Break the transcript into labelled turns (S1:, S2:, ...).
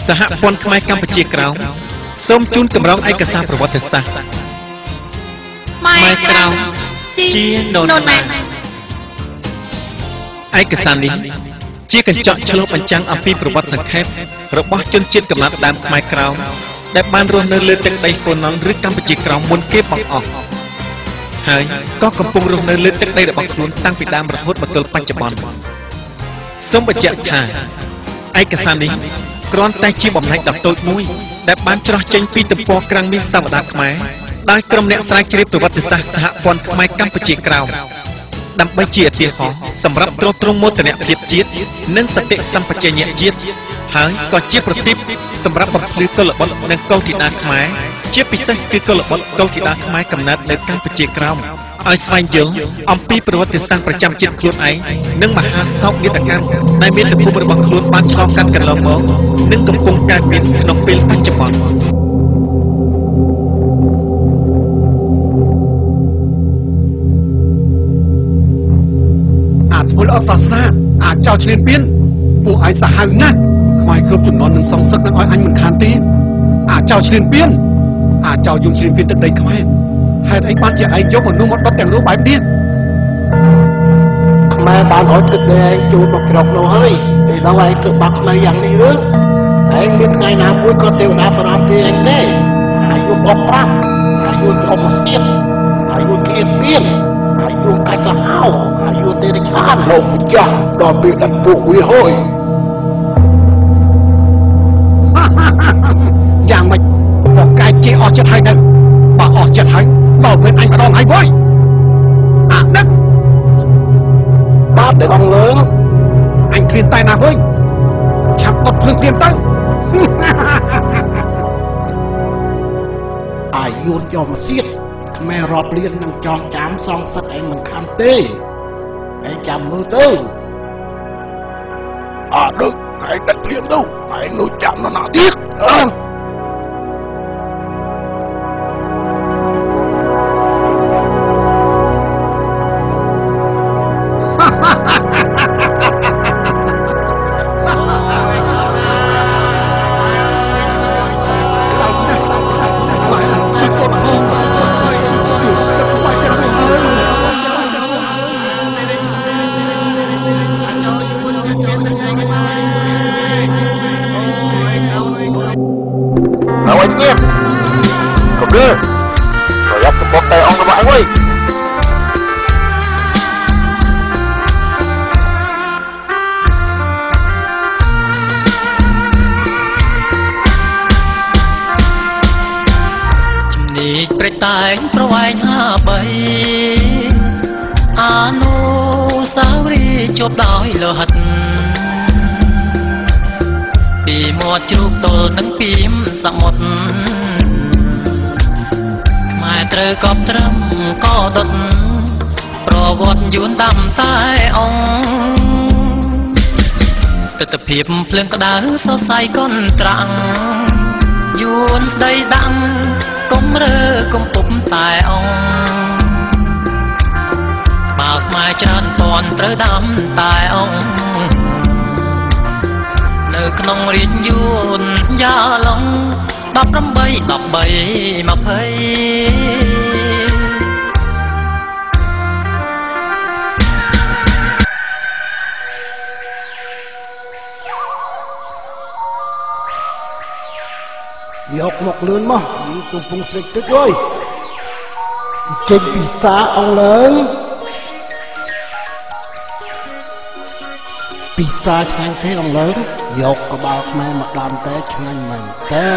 S1: សហព័ន្ធខ្មែរកម្ពុជាក្រោមសូមជូនកម្រងឯកសារប្រវត្តិសាស្ត្រខ្មែរក្រោមជានរណាឯកសារនេះជាកញ្ចក់ឆ្លុះបញ្ចាំងអំពីប្រវត្តិសង្ខេបរបស់ជនជាតិកំណើតដើមខ្មែរក្រោមដែលបានរស់នៅលើទឹកដីហ្វូណនឬកម្ពុជាក្រោមមុនគេបង្អស់ហើយក៏កំពុងរស់នៅលើទឹកដីរបស់ខ្លួនតាំងពីដើមរហូតមកទល់បច្ចុប្បន្នសូមបញ្ជាក់ថាឯកសារនេះគ្រាន់តែជាបំណែកដ៏តូចមួយដែលបានច្រោះចេញពីទំព័រក្រាំងមាសសវតាខ្មែរដោយក្រុមអ្នកស្រាវជ្រាវប្រវត្តិសាស្ត្រសហព័ន្ធខ្មែរកម្ពុជាក្រោមដើម្បីជាឧទាហរណ៍សម្រាប់ទ្រទ្រង់មោទនភាពជាតិនិងសតិសម្បជញ្ញៈជាតិហើយក៏ជាប្រទីបសម្រាប់បំភ្លឺកុលបុត្រនិងកុលធីតាខ្មែរជាពិសេសគឺកុលបុត្រកុលធីតាខ្មែរកំណើតនៅកម្ពុជាក្រោមឲ្យស្វែងយល់អំពីប្រវត្តិសាស្ត្រប្រចាំជាតិខ្លួនឯងនិងមហាសោកនាដកម្មដែលមានទំហំរបស់ខ្លួនបានឆ្លងកាត់កន្លងមកនិងកំពុងកើតមានក្នុងពេលបច្ចុប្បន្នធ្វើអត់សាសនាអាចចោលឈ្លានពានពួកឯងសាហាវណាស់ខ្វាយគ្រប់ចំនួននឹងសងសឹកនឹងឲ្យអញមិនខានទេអាចចោលឈ្លានពានអាចចោលយកឈ្លានពានទឹកដីខ្មែរហេតុអីបានជាឯងយកមនុស្សមកដុតទាំងនោះបែបនេះខ្មែរបានឲ្យទឹកដីឯងចូលមកក្របនោះហើយពេលដល់ឯងធ្វើបាបខ្មែរយ៉ាងនេះឬឯងមានថ្ងៃណាមួយក៏ទេវតាបរមទេឯងទេអាយុបកប្រាំអាយុធម្មជាតិអាយុគ្លៀតពានអាយុកាច់សាហាវអាយុទេរិឆានលោកម្ចាស់ដល់ពេលដាក់ពួកវាហើយយ៉ាងម៉េចបកកាយជាអស់ចិត្តហើយទៅបើអស់ចិត្តហើយដល់ពេលអញម្ដងហើយវ៉ៃអាដឹកបាទដល់អង្គលើអញឃ្លានតែណាវិញឆាប់អត់ភ្លើងព្រាមទៅអាយុយកមកសៀតខ្មែររាប់លាននឹងចងចាំសងសឹកឯងមិនខានទេឯងចាំមើលទៅអាដឹកឯងដឹកព្រាមទៅឯងនោះចាំនរណាទៀតតែងប្រវែង53អនុស្សាវរីយ៍ជាប់ដោយលោហិតពីមាត់ជ្រូកទល់នឹងពីមសមុទ្រខ្មែរត្រូវកប់ត្រឹមកដុតប្រវត្តិយួនតាមតែអង្គទិដ្ឋភាពភ្លើងក្តៅសរសៃកុនត្រាំងយួនស្ដីដាំកុំរើកុំពុំតែអង្គបើខ្មែរច្រើនពាន់ត្រូវដាំតែអង្គនៅក្នុងរាជយួនយ៉ាឡុង18 យកមកលឿនមកយើងកំពុងស្រេកទឹកហើយចេញពីសាអង្គឡើងពីសាឆ្ងាញ់ទេអង្គឡើងយកក្បាលខ្មែរមកដាំតែឆ្ងាញ់មែនតើ